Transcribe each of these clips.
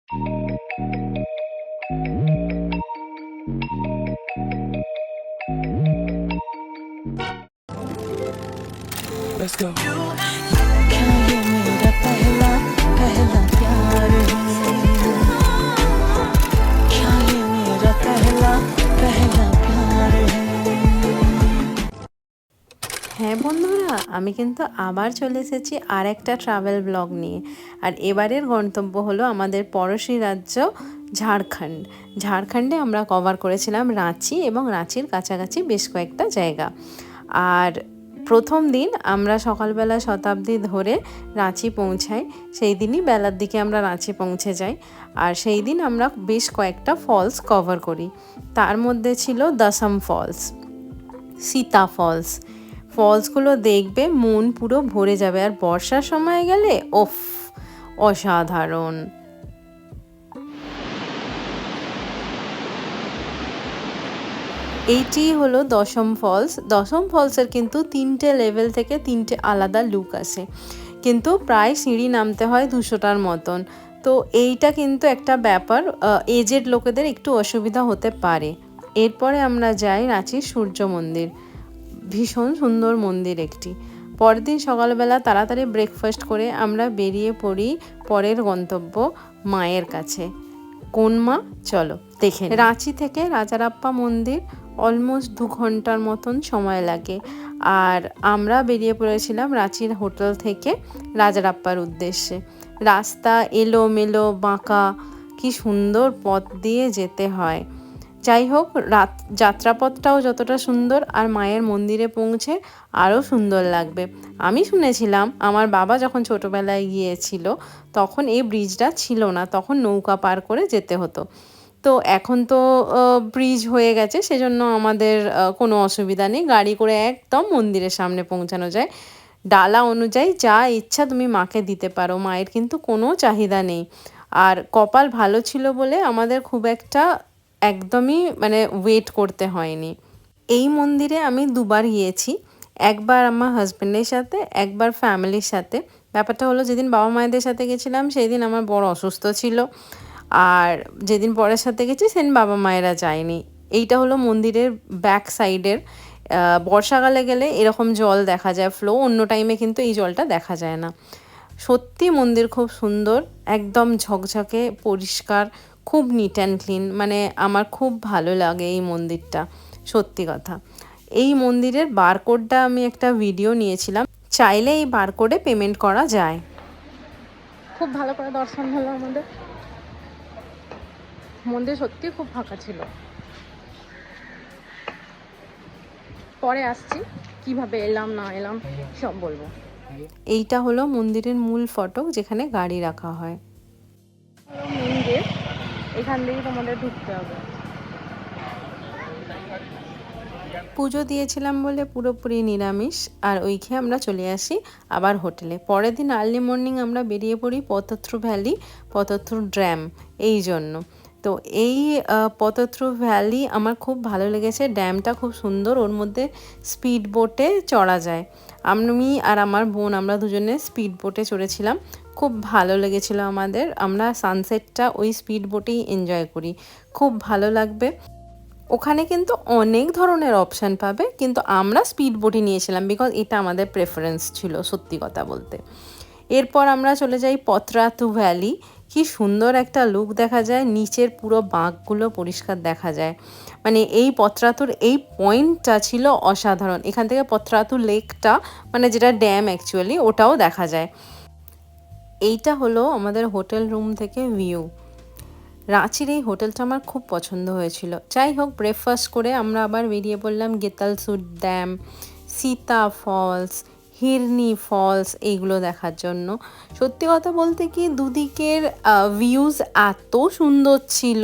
Let's go. क्या ये मेरा पहला पहला प्यार है? क्या ये मेरा पहला पहला प्यार है? হ্যাঁ বন্ধুরা, আমি কিন্তু আবার চলে এসেছি আর একটা ট্রাভেল ব্লগ নিয়ে। আর এবারের গন্তব্য হলো আমাদের পড়োশী রাজ্য ঝাড়খণ্ড। ঝাড়খণ্ডে আমরা কভার করেছিলাম রাঁচি এবং রাঁচির কাছাকাছি বেশ কয়েকটা জায়গা। আর প্রথম দিন আমরা সকালবেলা শতাব্দী ধরে রাঁচি পৌঁছাই। সেই দিনই বেলার দিকে আমরা রাঁচি পৌঁছে যাই। আর সেই দিন আমরা বেশ কয়েকটা ফলস কভার করি। তার মধ্যে ছিল দশম ফলস, সীতা ফলস। ফলসগুলো দেখবে মন পুরো ভরে যাবে। আর বর্ষার সময় গেলে ওফ, অসাধারণ। এইটি হলো দশম ফলস। দশম ফলসের কিন্তু 3টে লেভেল থেকে 3টে আলাদা লুক আসে, কিন্তু প্রায় সিঁড়ি নামতে হয় 200টার মতন। তো এইটা কিন্তু একটা ব্যাপার, এজেড লোকেদের একটু অসুবিধা হতে পারে। এরপরে আমরা যাই রাঁচির সূর্য মন্দির। ভীষণ সুন্দর মন্দির একটি। পরের দিন সকালবেলা তাড়াতাড়ি ব্রেকফাস্ট করে আমরা বেরিয়ে পড়ি পরের গন্তব্য মায়ের কাছে। কোন মা চলো দেখে। রাঁচি থেকে রাজারাপ্পা মন্দির অলমোস্ট 2 ঘন্টার মতন সময় লাগে। আর আমরা বেরিয়ে পড়েছিলাম রাঁচির হোটেল থেকে রাজারাপ্পার উদ্দেশ্যে। রাস্তা এলোমেলো বাঁকা, কি সুন্দর পথ দিয়ে যেতে হয়। যাই হোক, যাত্রাপথটাও যতটা সুন্দর আর মায়ের মন্দিরে পৌঁছে আরও সুন্দর লাগবে। আমি শুনেছিলাম আমার বাবা যখন ছোটোবেলায় গিয়েছিল তখন এই ব্রিজটা ছিল না, তখন নৌকা পার করে যেতে হতো। তো এখন তো ব্রিজ হয়ে গেছে, সেজন্য আমাদের কোনো অসুবিধা নেই, গাড়ি করে একদম মন্দিরের সামনে পৌঁছানো যায়। ডালা অনুযায়ী যা ইচ্ছা তুমি মাকে দিতে পারো, মায়ের কিন্তু কোনো চাহিদা নেই। আর কপাল ভালো ছিল বলে আমাদের খুব একটা একদমই মানে ওয়েট করতে হয়নি। এই মন্দিরে আমি 2বার গিয়েছি, একবার আমার হাজব্যান্ডের সাথে, একবার ফ্যামিলির সাথে। ব্যাপারটা হলো যেদিন বাবা মায়েদের সাথে গেছিলাম সেই দিন আমার বড় অসুস্থ ছিল, আর যেদিন বরের সাথে গেছি সেদিন বাবা মায়েরা যায়নি। এইটা হলো মন্দিরের ব্যাক সাইডের। বর্ষাকালে গেলে এরকম জল দেখা যায় ফ্লো, অন্য টাইমে কিন্তু এই জলটা দেখা যায় না। সত্যি মন্দির খুব সুন্দর, একদম ঝকঝকে পরিষ্কার, খুব নিট অ্যান্ড ক্লিন। মানে আমার খুব ভালো লাগে এই মন্দিরটা, সত্যি কথা। এই মন্দিরের বারকোডটা আমি একটা ভিডিও নিয়েছিলাম, চাইলে এই বারকোডে পেমেন্ট করা যায়। খুব ভালো করে দর্শন হলো আমাদের। মন্দির সত্যি খুব ফাঁকা ছিল। পরে আসছি কিভাবে এলাম না এলাম সব বলবো। এইটা হলো মন্দিরের মূল ফটক, যেখানে গাড়ি রাখা হয়। মেইন গেট, এখান থেকে তোমাদের ঢুকতে হবে। পুজো দিয়েছিলাম বলে পুরোপুরি নিরামিষ, আর ওই খেয়ে আমরা চলে আসি আবার হোটেলে। পরের দিন আর্লি মর্নিং আমরা বেরিয়ে পড়ি পতথ্রু ভ্যালি, পতথ্রু ড্যাম এই জন্য। তো এই পতথ্রু ভ্যালি আমার খুব ভালো লেগেছে, ড্যামটা খুব সুন্দর, ওর মধ্যে স্পিড বোটে চড়া যায়। আমি আর আমার বোন আমরা দুজনে স্পিড বোটে চড়েছিলাম, খুব ভালো লেগেছিল আমাদের। আমরা সানসেটটা ওই স্পিড বোটেই এনজয় করি, খুব ভালো লাগবে। ওখানে কিন্তু অনেক ধরনের অপশান পাবে, কিন্তু আমরা স্পিড বোটই নিয়েছিলাম বিকজ এটা আমাদের প্রেফারেন্স ছিল, সত্যি কথা বলতে। এরপর আমরা চলে যাই পতরাতু ভ্যালি। কি সুন্দর একটা লুক দেখা যায়, নিচের পুরো বাঁকগুলো পরিষ্কার দেখা যায়। মানে এই পতরাতুর এই পয়েন্টটা ছিল অসাধারণ। এখান থেকে পতরাতু লেকটা, মানে যেটা ড্যাম অ্যাকচুয়ালি, ওটাও দেখা যায়। এইটা হলো আমাদের হোটেল রুম থেকে ভিউ। রাঁচির এই হোটেলটা আমার খুব পছন্দ হয়েছিল। যাই হোক, ব্রেকফাস্ট করে আমরা আবার বেরিয়ে পড়লাম গেতালসুর ড্যাম, সীতা ফলস, হিরনি ফলস এইগুলো দেখার জন্য। সত্যি কথা বলতে কি, দুদিকের ভিউজ এত সুন্দর ছিল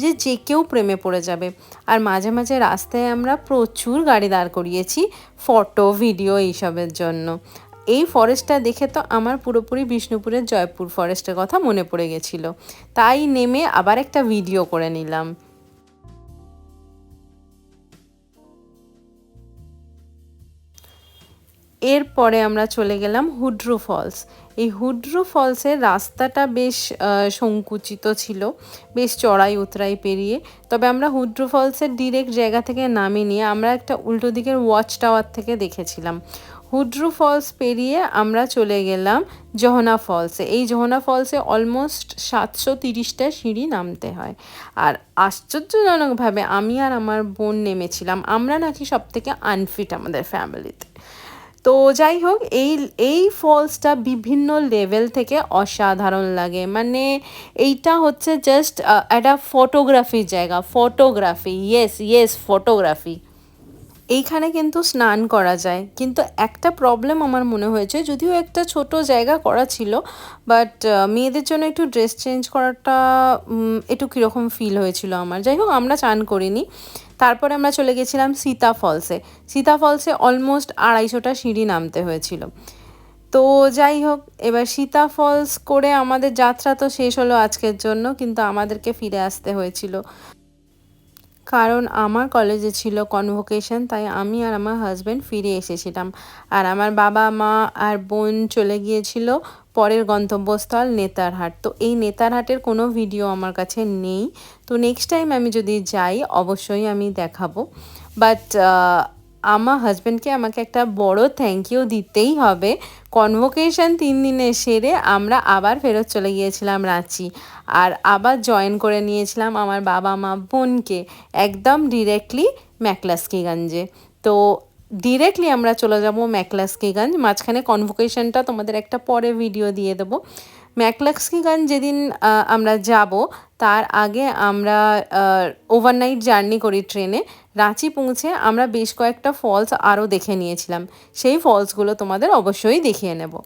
যে যে কেউ প্রেমে পড়ে যাবে। আর মাঝে মাঝে রাস্তায় আমরা প্রচুর গাড়ি দাঁড় করিয়েছি ফটো ভিডিও এইসবের জন্য। এই ফরেস্টটা দেখে তো আমার পুরোপুরি বিষ্ণুপুরের জয়পুর ফরেস্টের কথা মনে পড়ে গেছিলো, তাই নেমে আবার একটা ভিডিও করে নিলাম। এরপরে আমরা চলে গেলাম হুড্রু ফলস। এই হুড্রু ফলসের রাস্তাটা বেশ সংকুচিত ছিল, বেশ চড়াই উতরাই পেরিয়ে। তবে আমরা হুড্রু ফলসের ডিরেক্ট জায়গা থেকে নামিনি, আমরা একটা উল্টো দিকের ওয়াচ টাওয়ার থেকে দেখেছিলাম। হুড্রু ফলস পেরিয়ে আমরা চলে গেলাম জোহনা ফলসে। এই জোহনা ফলসে অলমোস্ট 730টা সিঁড়ি নামতে হয়। আর আশ্চর্যজনকভাবে আমি আর আমার বোন নেমেছিলাম, আমরা নাকি সব থেকে আনফিট আমাদের ফ্যামিলিতে। তো যাই হোক, এই এই ফলসটা বিভিন্ন লেভেল থেকে অসাধারণ লাগে। মানে এইটা হচ্ছে জাস্ট একটা ফটোগ্রাফির জায়গা, ফটোগ্রাফি, ইয়েস ইয়েস ফটোগ্রাফি। এইখানে কিন্তু স্নান করা যায়, কিন্তু একটা প্রবলেম আমার মনে হয়েছে, যদিও একটা ছোট জায়গা করা ছিল, বাট মেয়েদের জন্য একটু ড্রেস চেঞ্জ করাটা একটু কীরকম ফিল হয়েছিল আমার। যাই হোক, আমরা চান করিনি। তারপরে আমরা চলে গেছিলাম সীতা ফলসে। সীতা ফলসে অলমোস্ট 250টা সিঁড়ি নামতে হয়েছিল। তো যাই হোক, এবার সীতা ফলস করে আমাদের যাত্রা তো শেষ হলো আজকের জন্য, কিন্তু আমাদেরকে ফিরে আসতে হয়েছিল, কারণ আমার কলেজে ছিল কনভোকেশন, তাই আমি আর আমার হাজব্যান্ড ফিরে এসেছিলাম। আর আমার বাবা মা আর বোন চলে গিয়েছিল পরের গন্তব্যস্থল নেতারহাট। তো এই নেতারহাটের কোনো ভিডিও আমার কাছে নেই, তো নেক্সট টাইম আমি যদি যাই অবশ্যই আমি দেখাবো। বাট আমার হাজব্যান্ডকে আমাকে একটা বড় থ্যাংক ইউ দিতেই হবে। কনভোকেশন 3 দিনে সেরে আমরা আবার ফেরত চলে গিয়েছিলাম রাঁচি, আর আবার জয়েন করে নিয়েছিলাম আমার বাবা মা বোনকে একদম ডিরেক্টলি ম্যাকলাস্কিগঞ্জে। তো ডিরেক্টলি আমরা চলে যাব ম্যাকলাস্কিগঞ্জ। মাঝখানে কনভোকেশনটা তোমাদের একটা পরে ভিডিও দিয়ে দেবো। ম্যাকলাস্কিগঞ্জ যেদিন আমরা যাব, তার আগে আমরা ওভারনাইট জার্নি করি ট্রেনে। রাঁচি পৌঁছে আমরা বেশ কয়েকটা ফলস আরও দেখে নিয়েছিলাম, সেই ফলসগুলো তোমাদের অবশ্যই দেখিয়ে নেব।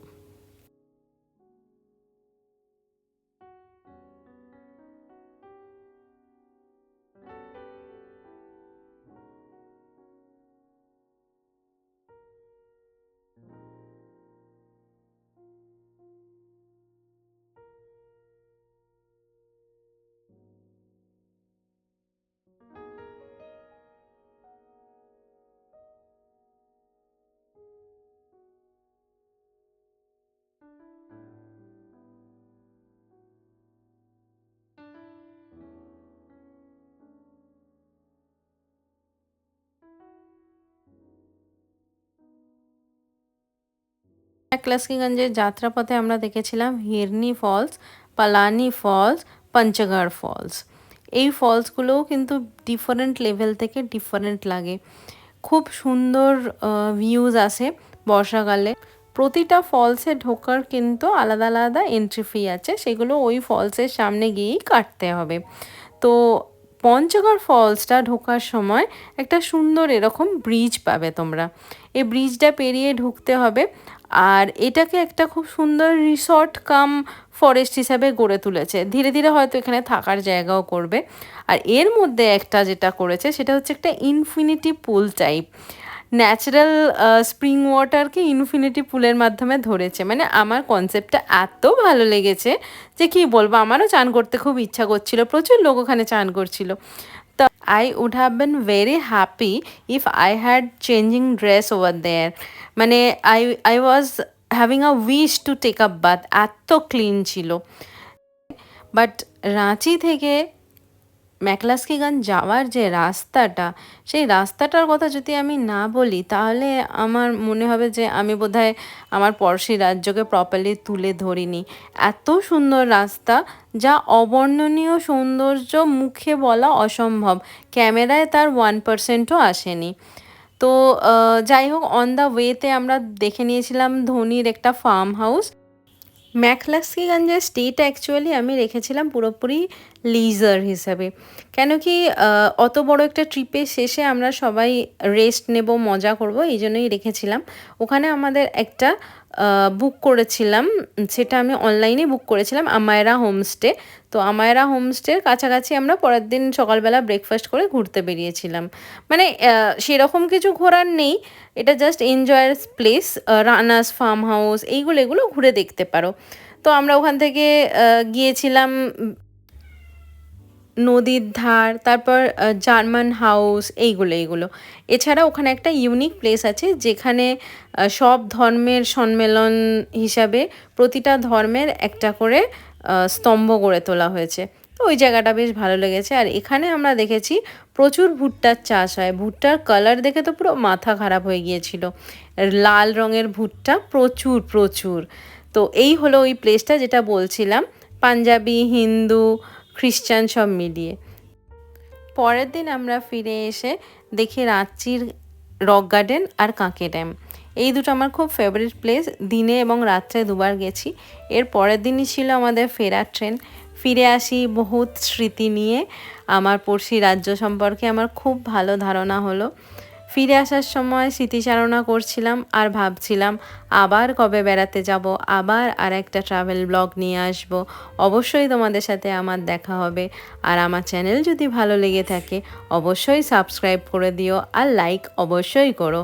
ম্যাকলাস্কিগঞ্জের যাত্রাপথে আমরা দেখেছিলাম Hirni falls, Palani falls, Panchghagh falls. এই ফলসগুলোও কিন্তু ডিফারেন্ট লেভেল থেকে ডিফারেন্ট লাগে, খুব সুন্দর ভিউজ আসে বর্ষাকালে। প্রতিটা ফলসে ঢোকার কিন্তু আলাদা আলাদা এন্ট্রি ফি আছে, সেগুলো ওই ফলসের সামনে গিয়েই কাটতে হবে। তো পঞ্চগড় ফলসটা ঢোকার সময় একটা সুন্দর এরকম ব্রিজ পাবে তোমরা, এই ব্রিজটা পেরিয়ে ঢুকতে হবে। আর এটাকে একটা খুব সুন্দর রিসর্ট কাম ফরেস্ট হিসাবে গড়ে তুলেছে, ধীরে ধীরে হয়তো এখানে থাকার জায়গাও করবে। আর এর মধ্যে একটা যেটা করেছে সেটা হচ্ছে একটা infinity pool type, natural spring ওয়াটারকে ইনফিনিটি পুলের মাধ্যমে ধরেছে। মানে আমার কনসেপ্টটা এত ভালো লেগেছে যে কী বলবো, আমারও চান করতে খুব ইচ্ছা করছিল, প্রচুর লোক ওখানে চান করছিল। তো I would have been very happy if I had changing dress over there. মানে I I was having a wish to take a bath, এত ক্লিন ছিল। বাট রাঁচি থেকে ম্যাকলাস্কিগঞ্জ যাওয়ার যে রাস্তাটা, সেই রাস্তাটার কথা যদি আমি না বলি তাহলে আমার মনে হবে যে আমি বোধহয় আমার পড়শি রাজ্যকে প্রপারলি তুলে ধরিনি। এত সুন্দর রাস্তা, যা অবর্ণনীয় সৌন্দর্য মুখে বলা অসম্ভব, ক্যামেরায় তার 1%ও আসেনি। তো যাই হোক, অন দ্য ওয়েতে আমরা দেখে নিয়েছিলাম ধোনির একটা ফার্ম হাউস। ম্যাকলাস্কিগঞ্জের স্টেটা অ্যাকচুয়ালি আমি রেখেছিলাম পুরোপুরি লিজার হিসাবে, কেন কি অত বড় একটা ট্রিপের শেষে আমরা সবাই রেস্ট নেব, মজা করব, এই জন্যই রেখেছিলাম। ওখানে আমাদের একটা বুক করেছিলাম, সেটা আমি অনলাইনে বুক করেছিলাম, আমায়রা হোমস্টে। তো আমায়রা হোমস্টের কাছাকাছি আমরা পরের দিন সকালবেলা ব্রেকফাস্ট করে ঘুরতে বেরিয়েছিলাম। মানে সেরকম কিছু ঘোরার নেই, এটা জাস্ট এনজয়ের প্লেস। রানাস ফার্ম হাউস এইগুলো এগুলো ঘুরে দেখতে পারো। তো আমরা ওখান থেকে গিয়েছিলাম নদীর ধার, তারপর জার্মান হাউস, এইগুলো। এছাড়া ওখানে একটা ইউনিক প্লেস আছে যেখানে সব ধর্মের সম্মেলন হিসাবে প্রতিটা ধর্মের একটা করে স্তম্ভ গড়ে তোলা হয়েছে। তো ওই জায়গাটা বেশ ভালো লেগেছে। আর এখানে আমরা দেখেছি প্রচুর ভুট্টার চাষ হয়। ভুট্টার কালার দেখে তো পুরো মাথা খারাপ হয়ে গিয়েছিল। লাল রঙের ভুট্টা প্রচুর। তো এই হলো ওই প্লেসটা যেটা বলছিলাম, পাঞ্জাবি, হিন্দু, খ্রিস্টান সব মিলিয়ে। পরের দিন আমরা ফিরে এসে দেখি রাঁচির রক গার্ডেন আর কাঁকে ড্যাম। এই দুটো আমার খুব ফেভারিট প্লেস, দিনে এবং রাত্রে দুবার গেছি। এর পরের দিনই ছিল আমাদের ফেরার ট্রেন। ফিরে আসি বহুত স্মৃতি নিয়ে। আমার পড়শি রাজ্য সম্পর্কে আমার খুব ভালো ধারণা হলো। ফিরে আসার সময় স্মৃতিচারণা করছিলাম আর ভাবছিলাম আবার কবে বেড়াতে যাব, আবার আর একটা ট্রাভেল ব্লগ নিয়ে আসব। অবশ্যই তোমাদের সাথে আমার দেখা হবে। আর আমার চ্যানেল যদি ভালো লেগে থাকে অবশ্যই সাবস্ক্রাইব করে দিও আর লাইক অবশ্যই করো।